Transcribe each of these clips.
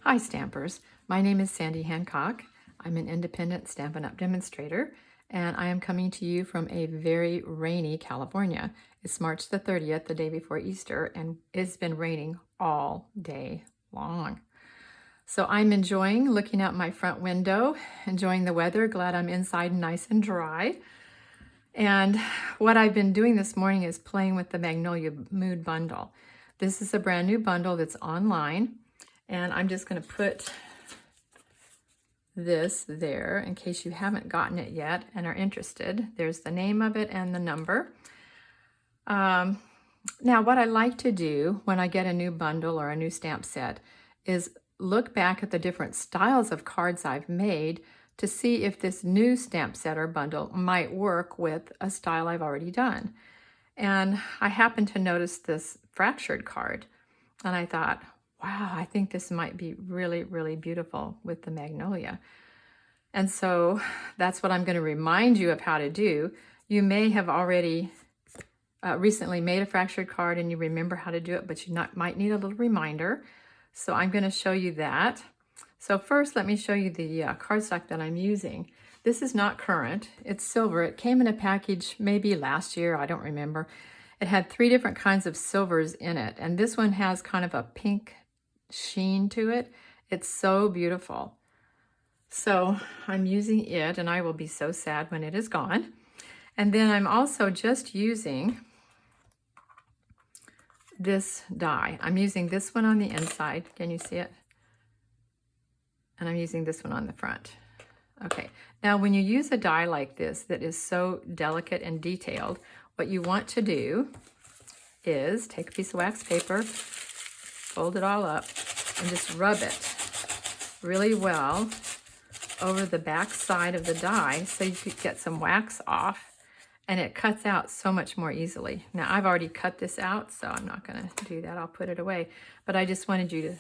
Hi Stampers, my name is Sandy Hancock. I'm an independent Stampin' Up! Demonstrator, and I am coming to you from a very rainy California. It's March the 30th, the day before Easter, and it's been raining all day long. So I'm enjoying looking out my front window, enjoying the weather, glad I'm inside nice and dry. And what I've been doing this morning is playing with the Magnolia Mood Bundle. This is a brand new bundle that's online. And I'm just going to put this there in case you haven't gotten it yet and are interested. There's the name of it and the number. Now, what I like to do when I get a new bundle or a new stamp set is look back at the different styles of cards I've made to see if this new stamp set or bundle might work with a style I've already done. And I happened to notice this fractured card, and I thought, wow, I think this might be really, really beautiful with the Magnolia. And so that's what I'm going to remind you of how to do. You may have already recently made a fractured card and you remember how to do it, but you might need a little reminder. So I'm going to show you that. So first, let me show you the cardstock that I'm using. This is not current. It's silver. It came in a package maybe last year. I don't remember. It had 3 different kinds of silvers in it. And this one has kind of a pink sheen to it. It's so beautiful. So I'm using it, and I will be so sad when it is gone. And then I'm also just using this die. I'm using this one on the inside. Can you see it? And I'm using this one on the front. Okay, now when you use a die like this that is so delicate and detailed, what you want to do is take a piece of wax paper, fold it all up, and just rub it really well over the back side of the die so you could get some wax off, and it cuts out so much more easily. Now I've already cut this out, so I'm not going to do that. I'll put it away, but I just wanted you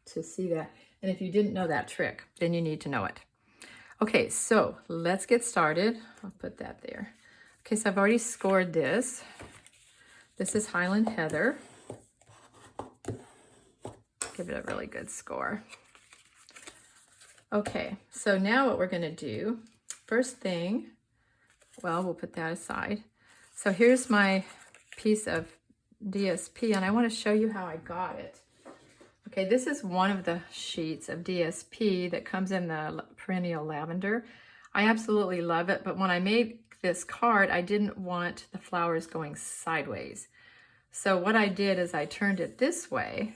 to see that. And if you didn't know that trick, then you need to know it. Okay, so let's get started. I'll put that there. Okay, so I've already scored this. This is Highland Heather. Give it a really good score. Okay, so now what we're going to do, first thing, well, we'll put that aside. So here's my piece of DSP, and I want to show you how I got it. Okay, this is one of the sheets of DSP that comes in the perennial lavender. I absolutely love it, but when I made this card, I didn't want the flowers going sideways. So what I did is I turned it this way,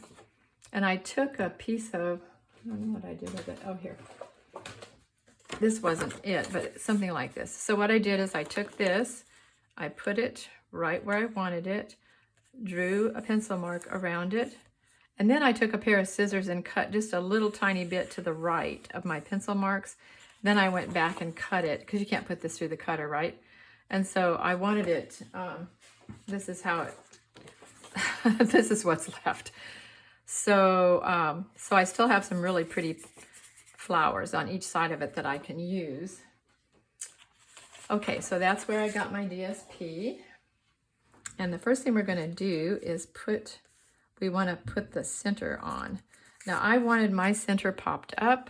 and I took a piece of, I don't know what I did with it. Oh, here. This wasn't it, but something like this. So what I did is I took this, I put it right where I wanted it, drew a pencil mark around it, and then I took a pair of scissors and cut just a little tiny bit to the right of my pencil marks. Then I went back and cut it, because you can't put this through the cutter, right? And so I wanted it, this is how it, this is what's left. So, so I still have some really pretty flowers on each side of it that I can use. Okay, so that's where I got my DSP. And the first thing we're going to do is we want to put the center on. Now I wanted my center popped up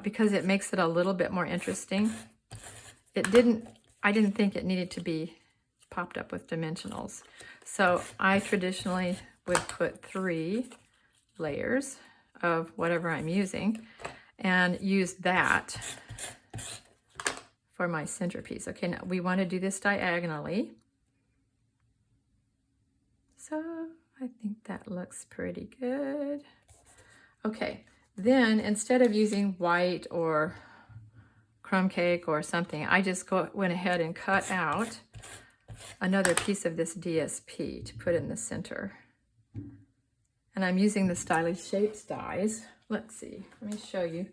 because it makes it a little bit more interesting. I didn't think it needed to be popped up with dimensionals. So I traditionally would put 3 layers of whatever I'm using and use that for my centerpiece. Okay, now we want to do this diagonally. So I think that looks pretty good. Okay, then instead of using white or crumb cake or something, I just went ahead and cut out another piece of this DSP to put in the center. And I'm using the Stylish Shapes dies. Let's see, let me show you.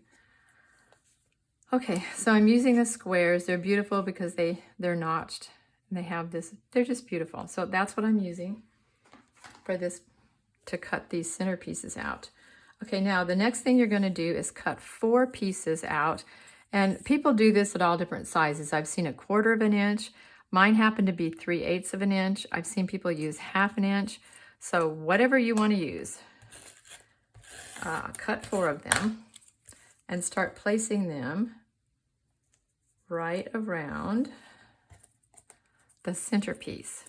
Okay, so I'm using the squares. They're beautiful because they're notched. And they have this, they're just beautiful. So that's what I'm using for this, to cut these center pieces out. Okay, now the next thing you're going to do is cut 4 pieces out. And people do this at all different sizes. I've seen 1/4 of an inch. Mine happened to be 3/8 of an inch. I've seen people use 1/2 inch. So whatever you want to use. cut 4 of them and start placing them right around the centerpiece.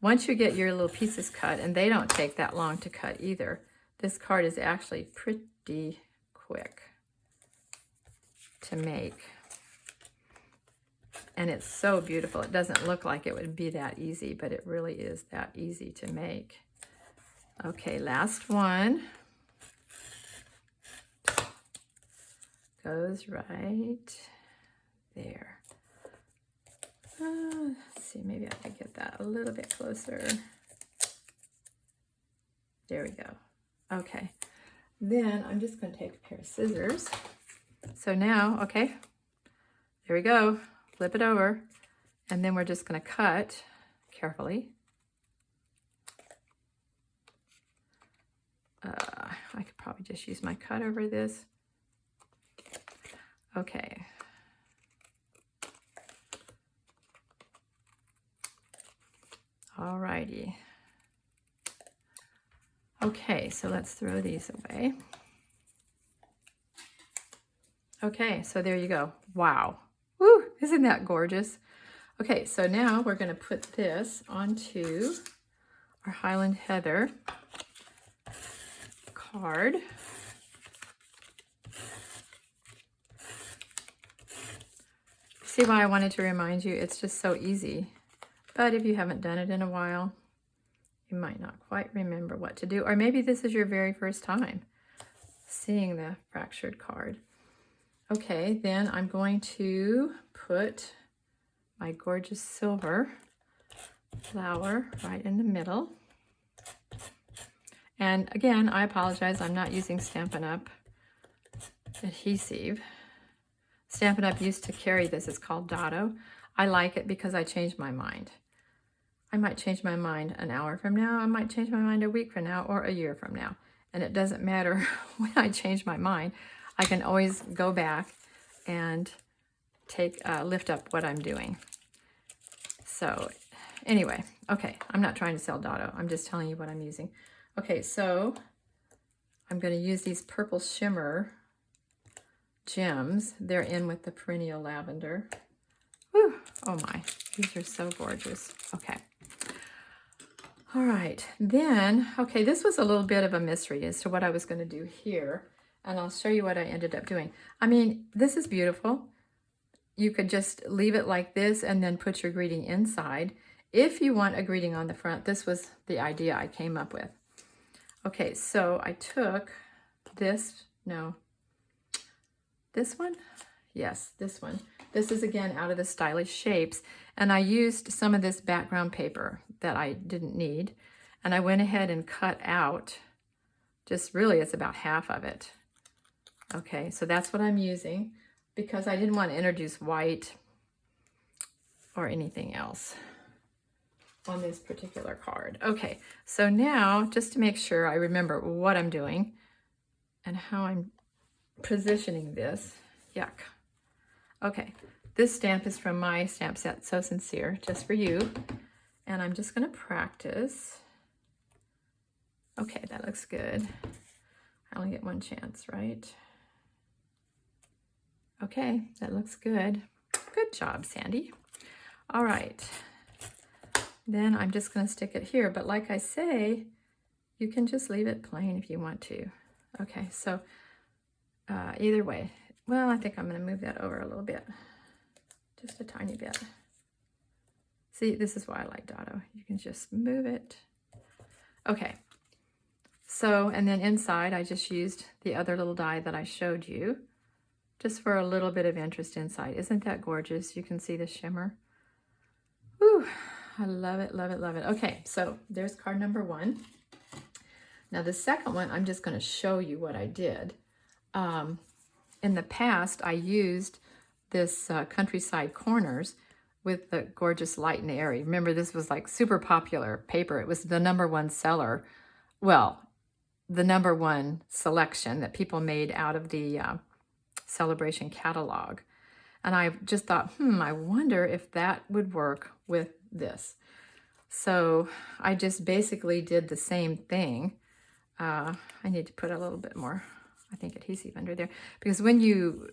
Once you get your little pieces cut, and they don't take that long to cut either, this card is actually pretty quick to make. And it's so beautiful. It doesn't look like it would be that easy, but it really is that easy to make. Okay, last one. Goes right there. Let's see, maybe I could get that a little bit closer. There we go. Okay, then I'm just going to take a pair of scissors. So now, okay, there we go. Flip it over, and then we're just going to cut carefully. I could probably just use my cut over this. Okay. Alrighty. Okay, so let's throw these away. Okay, so there you go. Wow. Woo, isn't that gorgeous? Okay, so now we're going to put this onto our Highland Heather card. See why I wanted to remind you? It's just so easy. But if you haven't done it in a while, you might not quite remember what to do. Or maybe this is your very first time seeing the fractured card. Okay, then I'm going to put my gorgeous silver flower right in the middle. And again, I apologize, I'm not using Stampin' Up! Adhesive. Stampin' Up! Used to carry this, it's called Dotto. I like it because I changed my mind. I might change my mind an hour from now, I might change my mind a week from now, or a year from now. And it doesn't matter when I change my mind. I can always go back and lift up what I'm doing. So anyway, okay, I'm not trying to sell Dotto. I'm just telling you what I'm using. Okay, so I'm going to use these purple shimmer gems. They're in with the perennial lavender. Whew, oh my, these are so gorgeous. Okay. All right, then, okay, this was a little bit of a mystery as to what I was going to do here. And I'll show you what I ended up doing. I mean, this is beautiful. You could just leave it like this and then put your greeting inside. If you want a greeting on the front, this was the idea I came up with. Okay, so I took this, no, this one? Yes, this one. This is again out of the Stylish Shapes. And I used some of this background paper that I didn't need. And I went ahead and cut out, just really it's about half of it. Okay, so that's what I'm using because I didn't want to introduce white or anything else on this particular card. Okay, so now just to make sure I remember what I'm doing and how I'm positioning this, yuck. Okay, this stamp is from my stamp set, So Sincere, just for you. And I'm just going to practice. Okay, that looks good. I only get one chance, right? Okay, that looks good. Good job, Sandy. All right. Then I'm just going to stick it here. But like I say, you can just leave it plain if you want to. Okay, so either way. Well, I think I'm going to move that over a little bit. Just a tiny bit. See, this is why I like Dotto. You can just move it. Okay. So, and then inside, I just used the other little die that I showed you. Just for a little bit of interest inside. Isn't that gorgeous? You can see the shimmer. Whew, I love it, love it, love it. Okay, so there's card number 1. Now the second one, I'm just going to show you what I did. In the past, I used this Countryside Corners with the gorgeous Light and Airy. Remember, this was like super popular paper. It was the #1 seller. Well, the #1 selection that people made out of the Celebration catalog. And I just thought, I wonder if that would work with this. So I just basically did the same thing. I need to put a little bit more, I think, adhesive under there, because when you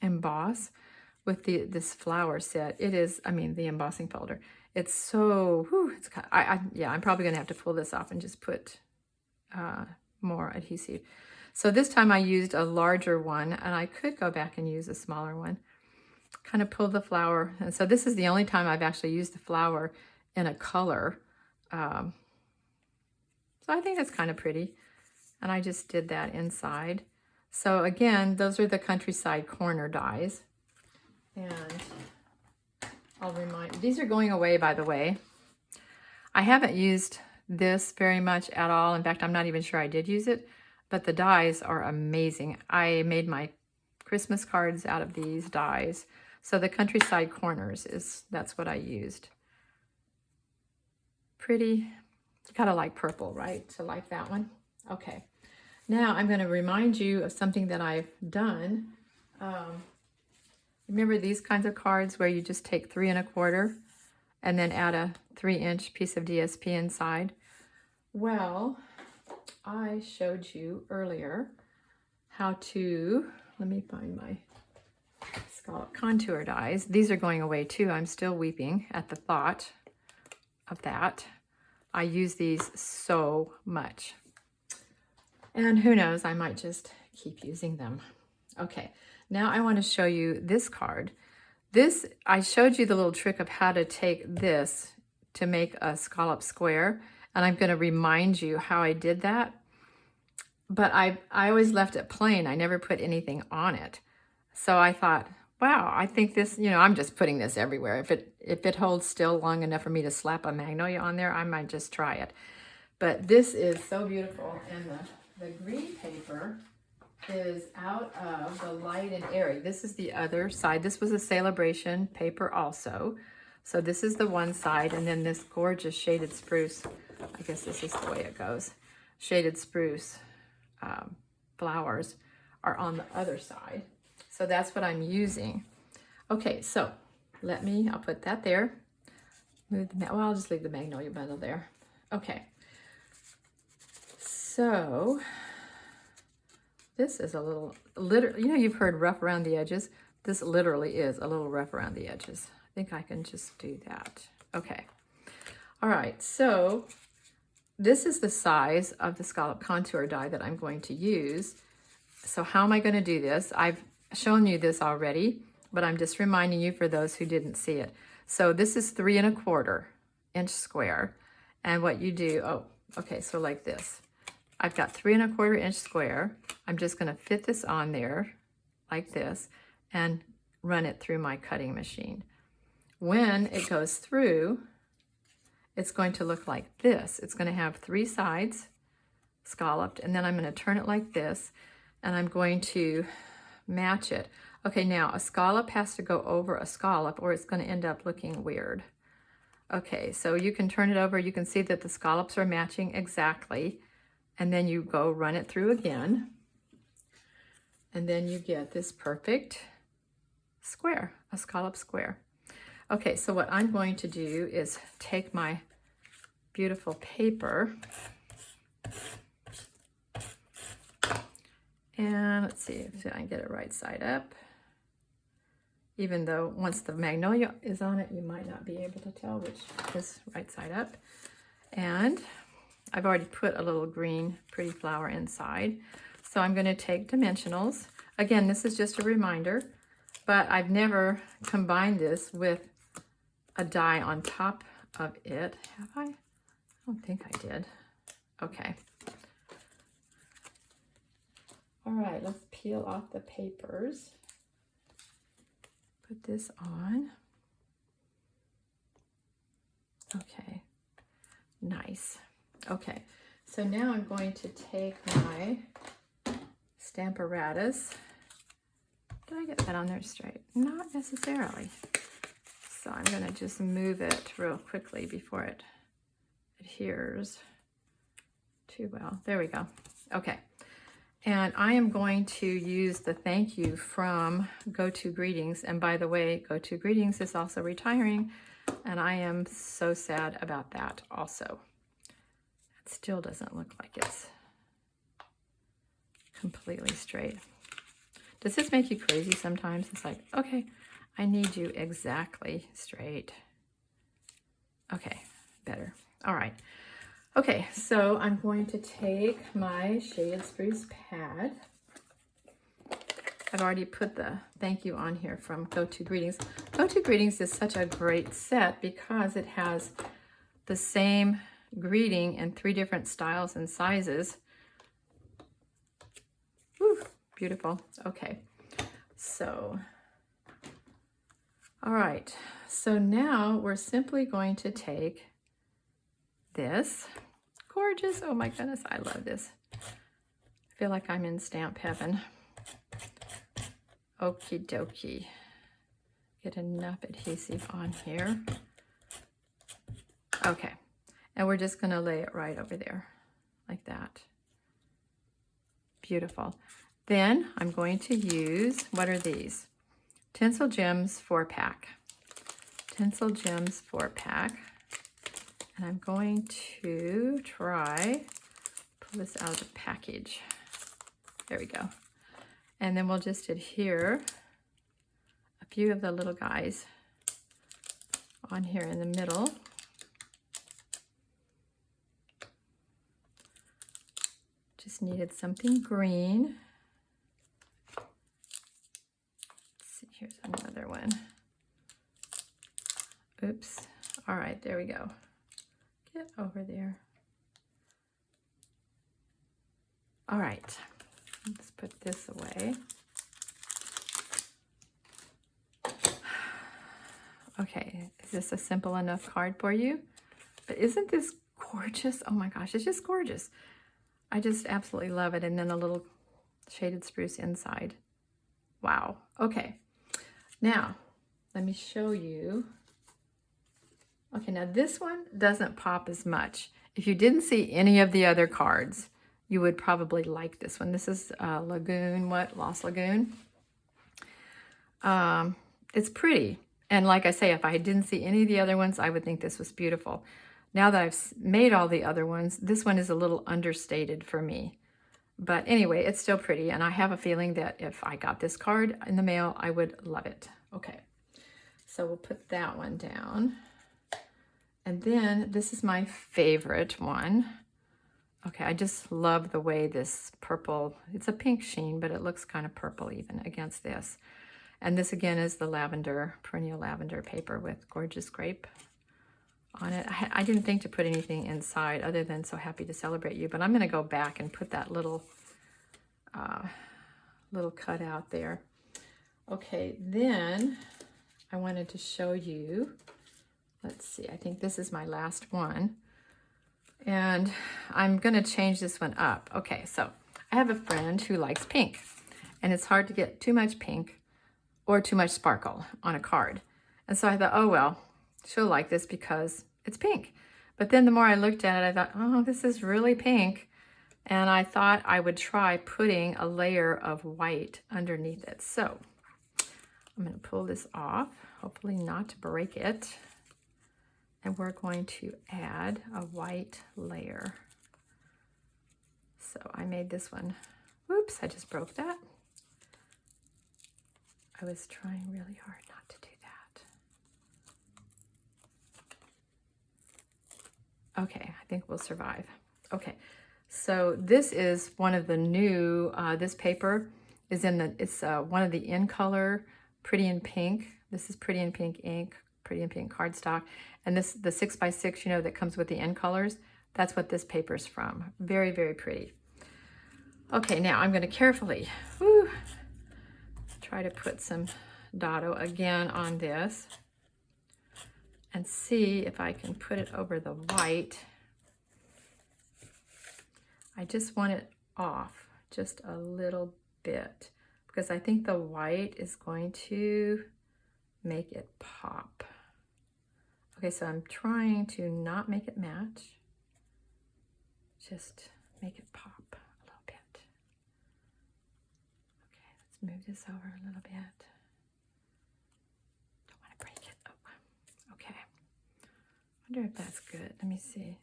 emboss with this flower set, it is, I mean, the embossing folder, it's so, whew, it's kind of, yeah, I'm probably gonna have to pull this off and just put more adhesive. So this time I used a larger one, and I could go back and use a smaller one. Kind of pull the flower, and so this is the only time I've actually used the flower in a color. So I think that's kind of pretty, and I just did that inside. So again, those are the Countryside Corner dies, and I'll remind you, these are going away, by the way. I haven't used this very much at all. In fact, I'm not even sure I did use it, but the dies are amazing. I made my Christmas cards out of these dies. So the Countryside Corners that's what I used. Pretty, you gotta like purple, right? To like that one. Okay, now I'm gonna remind you of something that I've done. Remember these kinds of cards where you just take 3 1/4 and then add a 3-inch piece of DSP inside? Well, I showed you earlier how to, let me find my Scallop contour dies. These are going away too. I'm still weeping at the thought of that. I use these so much. And who knows, I might just keep using them. Okay, now I want to show you this card. This, I showed you the little trick of how to take this to make a scallop square, and I'm going to remind you how I did that. But I always left it plain. I never put anything on it. So I thought, wow, I think this, you know, I'm just putting this everywhere. If it holds still long enough for me to slap a magnolia on there, I might just try it. But this is so beautiful, and the green paper is out of the Light and Airy. This is the other side. This was a Celebration paper also. So this is the one side, and then this gorgeous shaded spruce, I guess this is the way it goes, shaded spruce flowers are on the other side. So that's what I'm using. Okay, so I'll put that there. Move the, well, I'll just leave the magnolia bundle there. Okay. So this is a little, you know, you've heard rough around the edges. This literally is a little rough around the edges. I think I can just do that. Okay. All right, so this is the size of the Scallop contour die that I'm going to use. So how am I going to do this? I've shown you this already, but I'm just reminding you for those who didn't see it. So this is 3 1/4 inch square. And what you do, oh, okay, so like this. I've got 3 1/4 inch square. I'm just going to fit this on there like this and run it through my cutting machine. When it goes through, it's going to look like this. It's going to have 3 sides scalloped, and then I'm going to turn it like this, and I'm going to match it. Okay, now a scallop has to go over a scallop, or it's going to end up looking weird. Okay, so you can turn it over. You can see that the scallops are matching exactly, and then you go run it through again, and then you get this perfect square, a scallop square. Okay, so what I'm going to do is take my beautiful paper, and let's see if I can get it right side up. Even though once the magnolia is on it, you might not be able to tell which is right side up. And I've already put a little green pretty flower inside. So I'm going to take dimensionals. Again, this is just a reminder, but I've never combined this with a die on top of it. Have I? I don't think I did. Okay. All right, let's peel off the papers. Put this on. Okay, nice. Okay, so now I'm going to take my Stamparatus. Did I get that on there straight? Not necessarily. So I'm going to just move it real quickly before it adheres too well. There we go. Okay. And I am going to use the thank you from Go To Greetings. And by the way, Go To Greetings is also retiring, and I am so sad about that also. still doesn't look like it's completely straight. Does this make you crazy sometimes? It's like, okay, I need you exactly straight. Okay, better. All right. Okay, so I'm going to take my Shaded Spruce pad. I've already put the thank you on here from Go To Greetings. Go To Greetings is such a great set because it has the same greeting in 3 different styles and sizes. Woo, beautiful. Okay, so, all right. So now we're simply going to take this. Gorgeous. Oh my goodness, I love this. I feel like I'm in stamp heaven. Okie dokie. Get enough adhesive on here. Okay, and we're just going to lay it right over there like that. Beautiful. Then I'm going to use, what are these? Tinsel Gems 4-pack. Tinsel Gems 4-pack. And I'm going to try, pull this out of the package. There we go. And then we'll just adhere a few of the little guys on here in the middle. Just needed something green. Let's see, here's another one. Oops. All right, there we go. Get over there. All right, let's put this away. Okay, is this a simple enough card for you? But isn't this gorgeous? Oh my gosh, it's just gorgeous. I just absolutely love it. And then a little Shaded Spruce inside. Wow. Okay, now let me show you. Okay, now this one doesn't pop as much. If you didn't see any of the other cards, you would probably like this one. This is Lagoon, Lost Lagoon. It's pretty. And like I say, if I didn't see any of the other ones, I would think this was beautiful. Now that I've made all the other ones, this one is a little understated for me. But anyway, it's still pretty. And I have a feeling that if I got this card in the mail, I would love it. Okay, so we'll put that one down. And then this is my favorite one. Okay, I just love the way this purple, it's a pink sheen, but it looks kind of purple even against this. And this again is the lavender, perennial lavender paper with gorgeous grape on it. I didn't think to put anything inside other than So Happy to Celebrate You, but I'm gonna go back and put that little cut out there. Okay, then I wanted to show you, let's see, I think this is my last one. And I'm gonna change this one up. Okay, so I have a friend who likes pink, and it's hard to get too much pink or too much sparkle on a card. And so I thought, oh well, she'll like this because it's pink. But then the more I looked at it, I thought, oh, this is really pink. And I thought I would try putting a layer of white underneath it. So I'm gonna pull this off, hopefully not to break it. And we're going to add a white layer. So I made this one. Whoops, I just broke that. I was trying really hard not to do that. Okay, I think we'll survive. Okay, so this is one of the new, this paper is in the, it's one of the in color, Pretty in Pink. This is Pretty in Pink ink, Pretty in Pink cardstock. And this, the 6x6, you know, that comes with the end colors, that's what this paper's from. Very, very pretty. Okay, now I'm gonna carefully, try to put some Dotto again on this and see if I can put it over the white. I just want it off just a little bit because I think the white is going to make it pop. Okay, so I'm trying to not make it match, just make it pop a little bit. Okay, let's move this over a little bit. Don't want to break it. Oh, okay. I wonder if that's good. Let me see.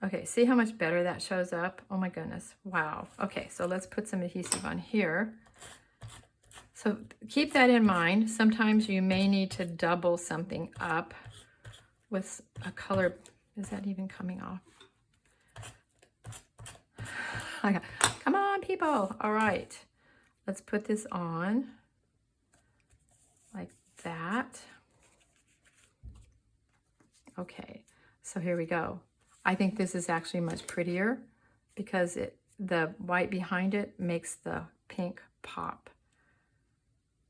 Okay, see how much better that shows up? Oh my goodness, wow. Okay, so let's put some adhesive on here. So keep that in mind. Sometimes you may need to double something up with a color. Is that even coming off? Okay. Come on, people. All right, let's put this on like that. Okay, so here we go. I think this is actually much prettier because the white behind it makes the pink pop.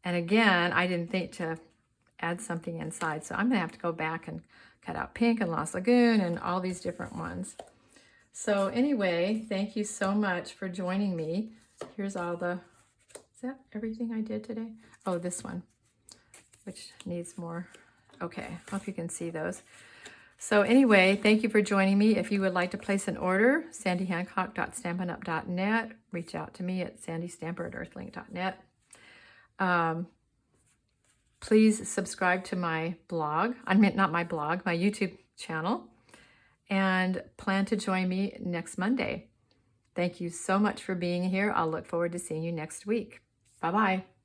And again, I didn't think to add something inside, so I'm gonna have to go back and cut out pink and Lost Lagoon and all these different ones. So anyway, thank you so much for joining me. Here's all the, is that everything I did today? Oh, this one, which needs more. Okay, hope you can see those. So anyway, thank you for joining me. If you would like to place an order, sandyhancock.stampinup.net. Reach out to me at sandystamper@earthlink.net. Please subscribe to my blog. I mean, not my blog, my YouTube channel. And plan to join me next Monday. Thank you so much for being here. I'll look forward to seeing you next week. Bye-bye.